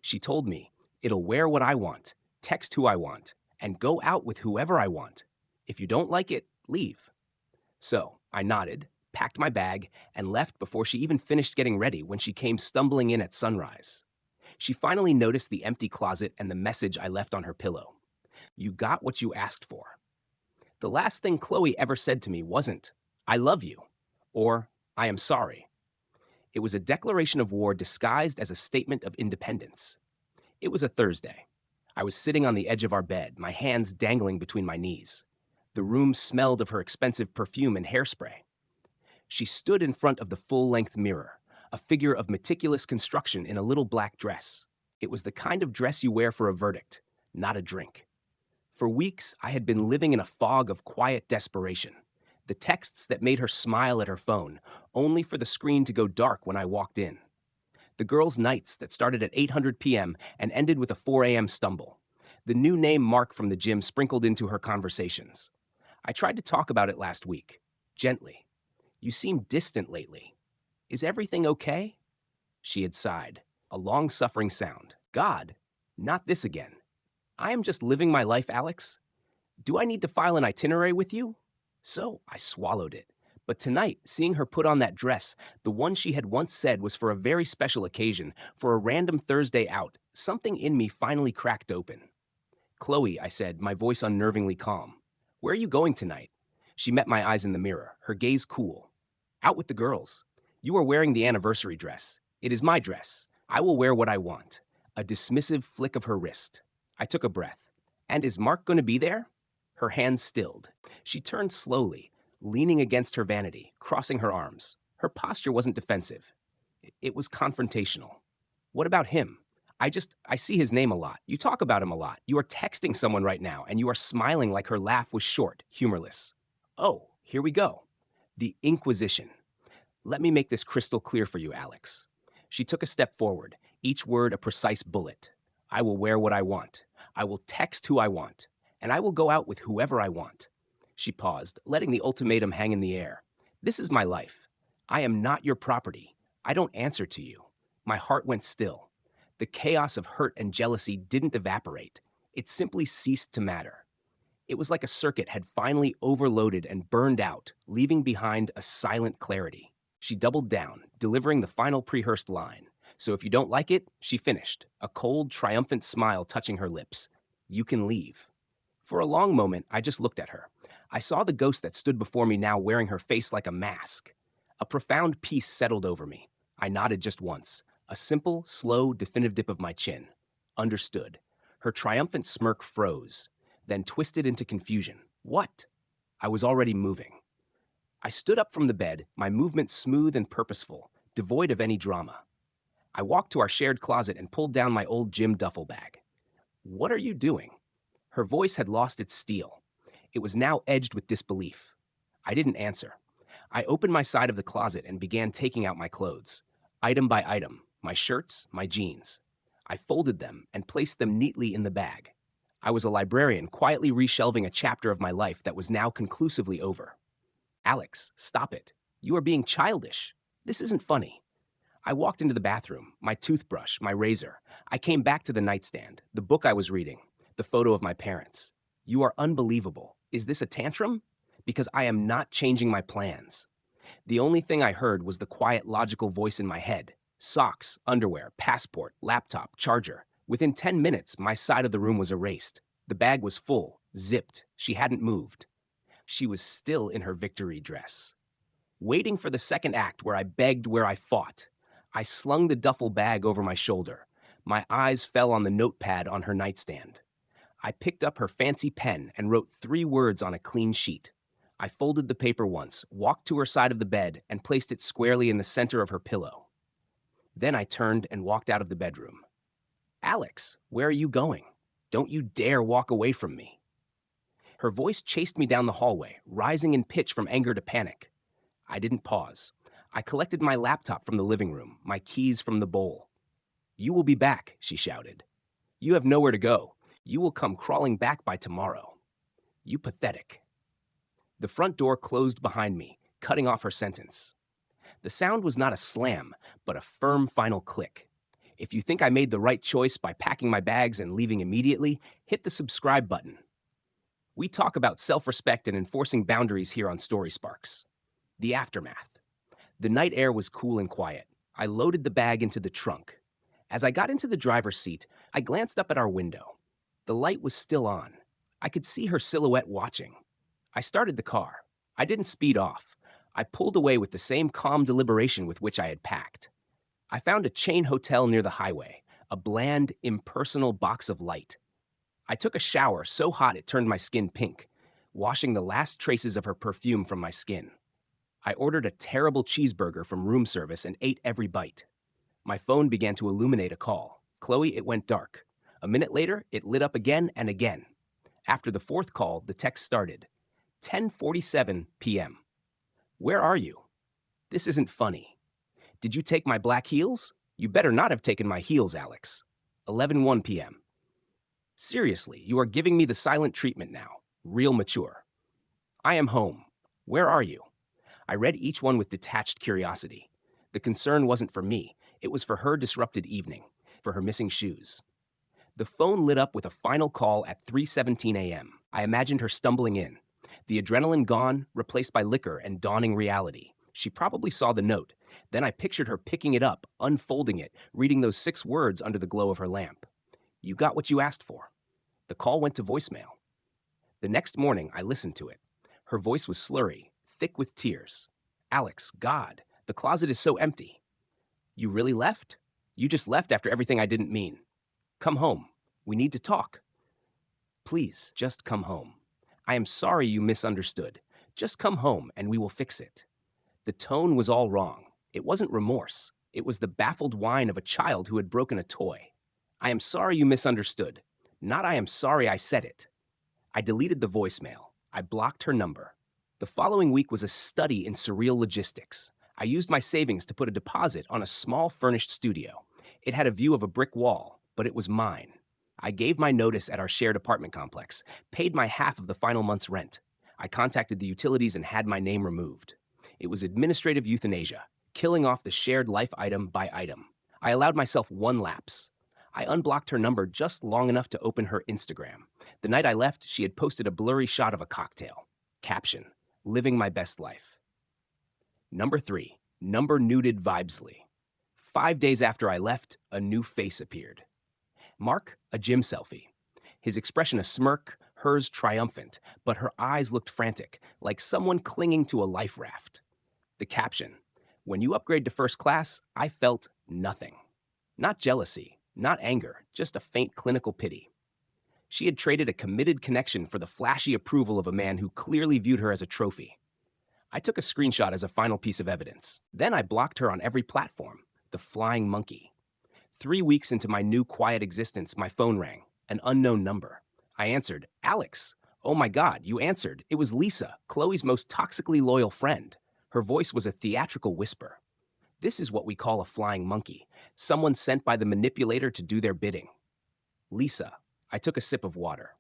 She told me, it'll wear what I want, text who I want, and go out with whoever I want. If you don't like it, leave. So I nodded, packed my bag, and left before she even finished getting ready when she came stumbling in at sunrise. She finally noticed the empty closet and the message I left on her pillow. You got what you asked for. The last thing Chloe ever said to me wasn't, I love you, or I am sorry. It was a declaration of war disguised as a statement of independence. It was a Thursday. I was sitting on the edge of our bed, my hands dangling between my knees. The room smelled of her expensive perfume and hairspray. She stood in front of the full-length mirror, a figure of meticulous construction in a little black dress. It was the kind of dress you wear for a verdict, not a drink. For weeks, I had been living in a fog of quiet desperation. The texts that made her smile at her phone, only for the screen to go dark when I walked in. The girls' nights that started at 8:00 p.m. and ended with a 4 a.m. stumble. The new name Mark from the gym sprinkled into her conversations. I tried to talk about it last week, gently. You seem distant lately. Is everything okay? She had sighed, a long-suffering sound. God, not this again. I am just living my life, Alex. Do I need to file an itinerary with you? So I swallowed it. But tonight, seeing her put on that dress, the one she had once said was for a very special occasion, for a random Thursday out, something in me finally cracked open. Chloe, I said, my voice unnervingly calm. Where are you going tonight? She met my eyes in the mirror, her gaze cool. Out with the girls. You are wearing the anniversary dress. It is my dress. I will wear what I want. A dismissive flick of her wrist. I took a breath. And is Mark going to be there? Her hands stilled. She turned slowly, leaning against her vanity, crossing her arms. Her posture wasn't defensive. It was confrontational. What about him? I see his name a lot. You talk about him a lot. You are texting someone right now, and you are smiling like her laugh was short, humorless. Oh, here we go. The Inquisition. Let me make this crystal clear for you, Alex. She took a step forward, each word a precise bullet. I will wear what I want. I will text who I want. And I will go out with whoever I want. She paused, letting the ultimatum hang in the air. This is my life. I am not your property. I don't answer to you. My heart went still. The chaos of hurt and jealousy didn't evaporate. It simply ceased to matter. It was like a circuit had finally overloaded and burned out, leaving behind a silent clarity. She doubled down, delivering the final pre-rehearsed line. So if you don't like it, she finished, a cold, triumphant smile touching her lips. You can leave. For a long moment, I just looked at her. I saw the ghost that stood before me now wearing her face like a mask. A profound peace settled over me. I nodded just once, a simple, slow, definitive dip of my chin. Understood. Her triumphant smirk froze, then twisted into confusion. What? I was already moving. I stood up from the bed, my movement smooth and purposeful, devoid of any drama. I walked to our shared closet and pulled down my old gym duffel bag. What are you doing? Her voice had lost its steel. It was now edged with disbelief. I didn't answer. I opened my side of the closet and began taking out my clothes, item by item, my shirts, my jeans. I folded them and placed them neatly in the bag. I was a librarian quietly reshelving a chapter of my life that was now conclusively over. Alex, stop it. You are being childish. This isn't funny. I walked into the bathroom, my toothbrush, my razor. I came back to the nightstand, the book I was reading, the photo of my parents. You are unbelievable. Is this a tantrum? Because I am not changing my plans. The only thing I heard was the quiet, logical voice in my head. Socks, underwear, passport, laptop, charger. Within 10 minutes, my side of the room was erased. The bag was full, zipped. She hadn't moved. She was still in her victory dress. Waiting for the second act where I begged, where I fought. I slung the duffel bag over my shoulder. My eyes fell on the notepad on her nightstand. I picked up her fancy pen and wrote 3 words on a clean sheet. I folded the paper once, walked to her side of the bed, and placed it squarely in the center of her pillow. Then I turned and walked out of the bedroom. Alex, where are you going? Don't you dare walk away from me. Her voice chased me down the hallway, rising in pitch from anger to panic. I didn't pause. I collected my laptop from the living room, my keys from the bowl. You will be back, she shouted. You have nowhere to go. You will come crawling back by tomorrow. You pathetic. The front door closed behind me, cutting off her sentence. The sound was not a slam, but a firm final click. If you think I made the right choice by packing my bags and leaving immediately, hit the subscribe button. We talk about self-respect and enforcing boundaries here on Story Sparks. The aftermath. The night air was cool and quiet. I loaded the bag into the trunk. As I got into the driver's seat, I glanced up at our window. The light was still on. I could see her silhouette watching. I started the car. I didn't speed off. I pulled away with the same calm deliberation with which I had packed. I found a chain hotel near the highway, a bland, impersonal box of light. I took a shower so hot it turned my skin pink, washing the last traces of her perfume from my skin. I ordered a terrible cheeseburger from room service and ate every bite. My phone began to illuminate a call. Chloe, it went dark. A minute later, it lit up again and again. After the fourth call, the text started. 10:47 p.m. Where are you? This isn't funny. Did you take my black heels? You better not have taken my heels, Alex. 11:01 p.m. Seriously, you are giving me the silent treatment now. Real mature. I am home. Where are you? I read each one with detached curiosity. The concern wasn't for me. It was for her disrupted evening, for her missing shoes. The phone lit up with a final call at 3:17 a.m. I imagined her stumbling in. The adrenaline gone, replaced by liquor and dawning reality. She probably saw the note. Then I pictured her picking it up, unfolding it, reading those 6 words under the glow of her lamp. You got what you asked for. The call went to voicemail. The next morning, I listened to it. Her voice was slurry, thick with tears. Alex, God, the closet is so empty. You really left? You just left after everything I didn't mean. Come home. We need to talk. Please, just come home. I am sorry you misunderstood. Just come home and we will fix it. The tone was all wrong. It wasn't remorse. It was the baffled whine of a child who had broken a toy. I am sorry you misunderstood. Not I am sorry I said it. I deleted the voicemail. I blocked her number. The following week was a study in surreal logistics. I used my savings to put a deposit on a small furnished studio. It had a view of a brick wall, but it was mine. I gave my notice at our shared apartment complex, paid my half of the final month's rent. I contacted the utilities and had my name removed. It was administrative euthanasia, killing off the shared life item by item. I allowed myself one lapse. I unblocked her number just long enough to open her Instagram. The night I left, she had posted a blurry shot of a cocktail. Caption, living my best life. Number 3, number nuded Vibesley. 5 days after I left, a new face appeared. Mark, a gym selfie. His expression a smirk, hers triumphant, but her eyes looked frantic, like someone clinging to a life raft. The caption, when you upgrade to first class, I felt nothing. Not jealousy, not anger, just a faint clinical pity. She had traded a committed connection for the flashy approval of a man who clearly viewed her as a trophy. I took a screenshot as a final piece of evidence. Then I blocked her on every platform. The flying monkey. 3 weeks into my new quiet existence, my phone rang. An unknown number. I answered, Alex. Oh my God, you answered. It was Lisa, Chloe's most toxically loyal friend. Her voice was a theatrical whisper. This is what we call a flying monkey. Someone sent by the manipulator to do their bidding. Lisa. I took a sip of water.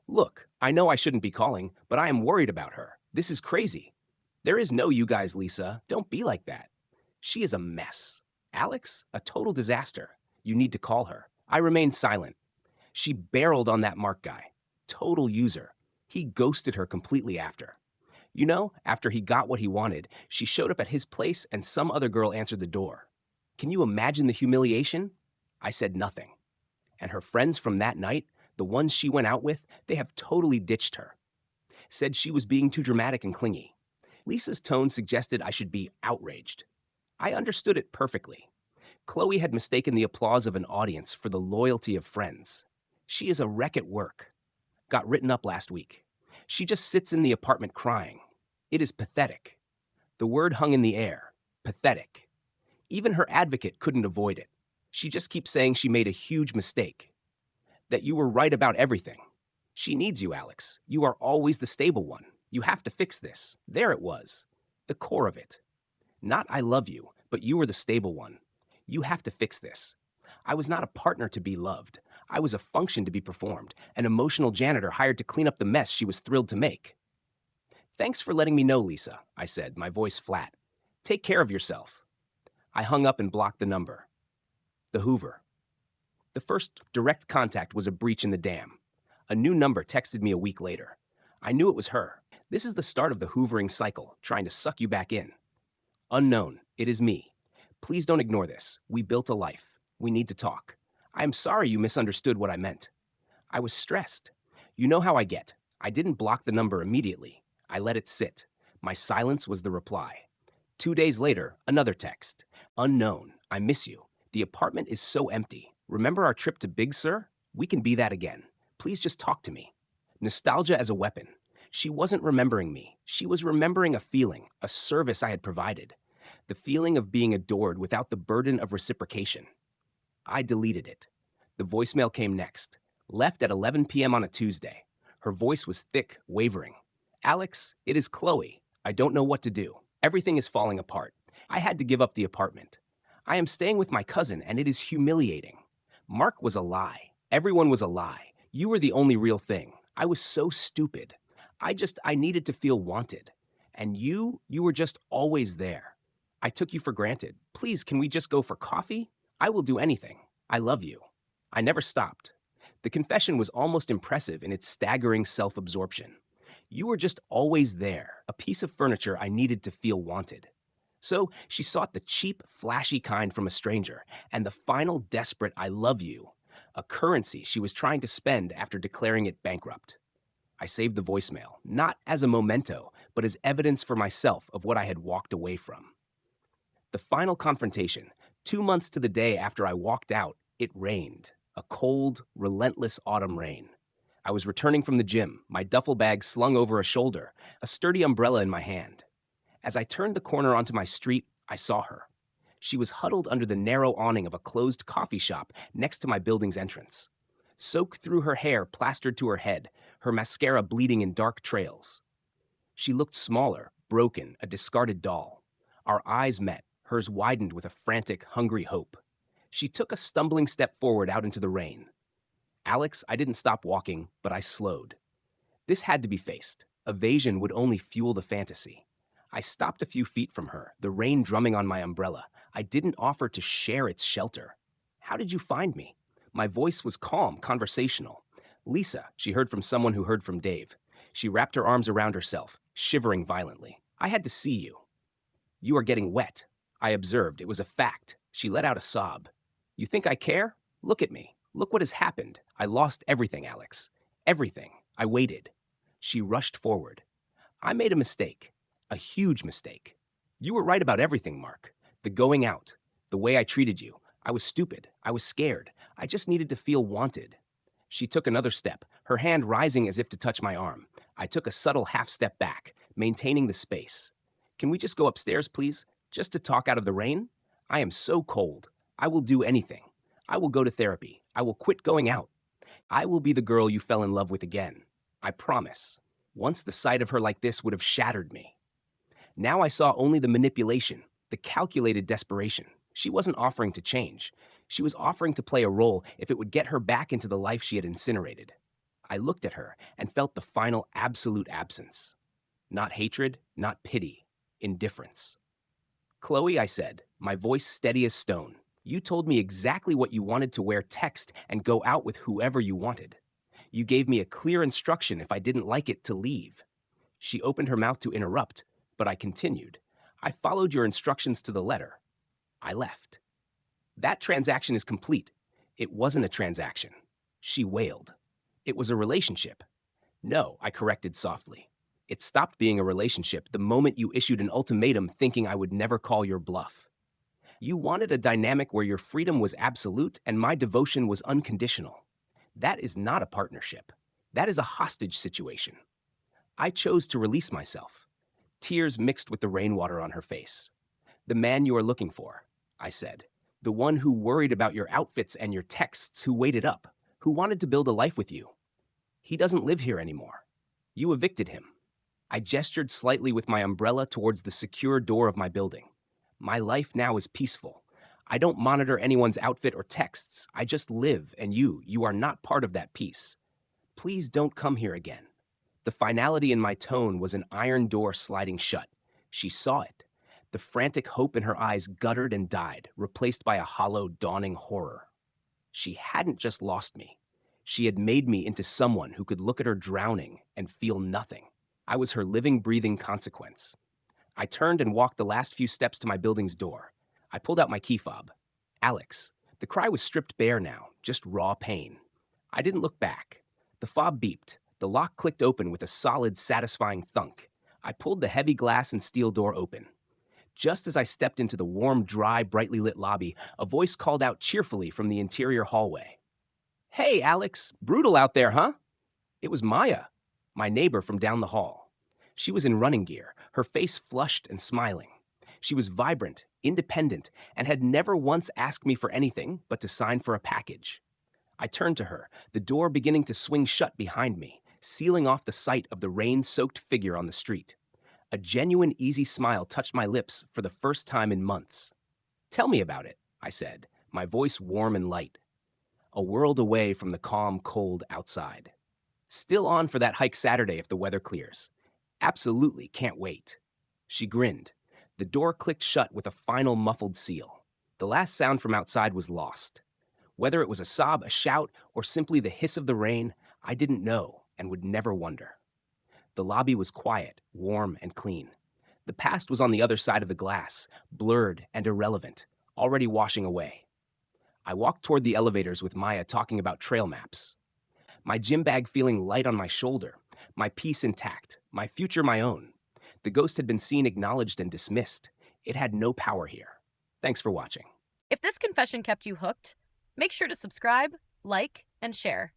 Look, I know I shouldn't be calling, but I am worried about her. This is crazy. There is no you guys, Lisa. Don't be like that. She is a mess. Alex, a total disaster. You need to call her. I remained silent. She barreled on that Mark guy. Total user. He ghosted her completely after. You know, after he got what he wanted, she showed up at his place and some other girl answered the door. Can you imagine the humiliation? I said nothing. And her friends from that night, the ones she went out with, they have totally ditched her. Said she was being too dramatic and clingy. Lisa's tone suggested I should be outraged. I understood it perfectly. Chloe had mistaken the applause of an audience for the loyalty of friends. She is a wreck at work. Got written up last week. She just sits in the apartment crying. It is pathetic. The word hung in the air. Pathetic. Even her advocate couldn't avoid it. She just keeps saying she made a huge mistake. That you were right about everything. She needs you, Alex. You are always the stable one. You have to fix this. There it was. The core of it. Not I love you, but you were the stable one. You have to fix this. I was not a partner to be loved. I was a function to be performed, an emotional janitor hired to clean up the mess she was thrilled to make. Thanks for letting me know, Lisa, I said, my voice flat. Take care of yourself. I hung up and blocked the number. The Hoover. The first direct contact was a breach in the dam. A new number texted me a week later. I knew it was her. This is the start of the hoovering cycle, trying to suck you back in. Unknown, it is me. Please don't ignore this. We built a life. We need to talk. I am sorry you misunderstood what I meant. I was stressed. You know how I get. I didn't block the number immediately. I let it sit. My silence was the reply. 2 days later, another text. Unknown, I miss you. The apartment is so empty. Remember our trip to Big Sur? We can be that again. Please just talk to me. Nostalgia as a weapon. She wasn't remembering me. She was remembering a feeling, a service I had provided. The feeling of being adored without the burden of reciprocation. I deleted it. The voicemail came next. Left at 11 p.m. on a Tuesday. Her voice was thick, wavering. Alex, it is Chloe. I don't know what to do. Everything is falling apart. I had to give up the apartment. I am staying with my cousin, and it is humiliating. Mark was a lie. Everyone was a lie. You were the only real thing. I was so stupid. I needed to feel wanted. And you were just always there. I took you for granted. Please, can we just go for coffee? I will do anything. I love you. I never stopped. The confession was almost impressive in its staggering self-absorption. You were just always there, a piece of furniture I needed to feel wanted. So she sought the cheap, flashy kind from a stranger, and the final desperate I love you, a currency she was trying to spend after declaring it bankrupt. I saved the voicemail, not as a memento, but as evidence for myself of what I had walked away from. The final confrontation, 2 months to the day after I walked out, it rained. A cold, relentless autumn rain. I was returning from the gym, my duffel bag slung over a shoulder, a sturdy umbrella in my hand. As I turned the corner onto my street, I saw her. She was huddled under the narrow awning of a closed coffee shop next to my building's entrance. Soaked through her hair plastered to her head, her mascara bleeding in dark trails. She looked smaller, broken, a discarded doll. Our eyes met, hers widened with a frantic, hungry hope. She took a stumbling step forward out into the rain. Alex, I didn't stop walking, but I slowed. This had to be faced. Evasion would only fuel the fantasy. I stopped a few feet from her, the rain drumming on my umbrella. I didn't offer to share its shelter. How did you find me? My voice was calm, conversational. Lisa, she heard from someone who heard from Dave. She wrapped her arms around herself, shivering violently. I had to see you. You are getting wet. I observed. It was a fact. She let out a sob. You think I care? Look at me. Look what has happened. I lost everything, Alex. Everything. I waited. She rushed forward. I made a mistake. A huge mistake. You were right about everything, Mark. The going out. The way I treated you. I was stupid. I was scared. I just needed to feel wanted. She took another step, her hand rising as if to touch my arm. I took a subtle half step back, maintaining the space. Can we just go upstairs, please? Just to talk out of the rain? I am so cold. I will do anything. I will go to therapy. I will quit going out. I will be the girl you fell in love with again. I promise. Once the sight of her like this would have shattered me. Now I saw only the manipulation, the calculated desperation. She wasn't offering to change. She was offering to play a role if it would get her back into the life she had incinerated. I looked at her and felt the final absolute absence. Not hatred, not pity, indifference. Chloe, I said, my voice steady as stone. You told me exactly what you wanted to wear text and go out with whoever you wanted. You gave me a clear instruction if I didn't like it to leave. She opened her mouth to interrupt, but I continued. I followed your instructions to the letter. I left. That transaction is complete. It wasn't a transaction. She wailed. It was a relationship. No, I corrected softly. It stopped being a relationship the moment you issued an ultimatum thinking I would never call your bluff. You wanted a dynamic where your freedom was absolute and my devotion was unconditional. That is not a partnership. That is a hostage situation. I chose to release myself. Tears mixed with the rainwater on her face. The man you are looking for, I said. The one who worried about your outfits and your texts, who waited up, who wanted to build a life with you. He doesn't live here anymore. You evicted him. I gestured slightly with my umbrella towards the secure door of my building. My life now is peaceful. I don't monitor anyone's outfit or texts. I just live, and you are not part of that peace. Please don't come here again. The finality in my tone was an iron door sliding shut. She saw it. The frantic hope in her eyes guttered and died, replaced by a hollow, dawning horror. She hadn't just lost me. She had made me into someone who could look at her drowning and feel nothing. I was her living, breathing consequence. I turned and walked the last few steps to my building's door. I pulled out my key fob. Alex. The cry was stripped bare now, just raw pain. I didn't look back. The fob beeped. The lock clicked open with a solid, satisfying thunk. I pulled the heavy glass and steel door open. Just as I stepped into the warm, dry, brightly lit lobby, a voice called out cheerfully from the interior hallway. Hey, Alex, brutal out there, huh? It was Maya, my neighbor from down the hall. She was in running gear, her face flushed and smiling. She was vibrant, independent, and had never once asked me for anything but to sign for a package. I turned to her, the door beginning to swing shut behind me, sealing off the sight of the rain-soaked figure on the street. A genuine, easy smile touched my lips for the first time in months. Tell me about it, I said, my voice warm and light. A world away from the calm, cold outside. Still on for that hike Saturday if the weather clears. Absolutely can't wait. She grinned. The door clicked shut with a final muffled seal. The last sound from outside was lost. Whether it was a sob, a shout, or simply the hiss of the rain, I didn't know and would never wonder. The lobby was quiet, warm, and clean. The past was on the other side of the glass, blurred and irrelevant, already washing away. I walked toward the elevators with Maya talking about trail maps. My gym bag feeling light on my shoulder, my peace intact, my future my own. The ghost had been seen, acknowledged, and dismissed. It had no power here. Thanks for watching. If this confession kept you hooked, make sure to subscribe, like, and share.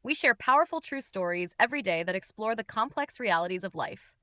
We share powerful true stories every day that explore the complex realities of life.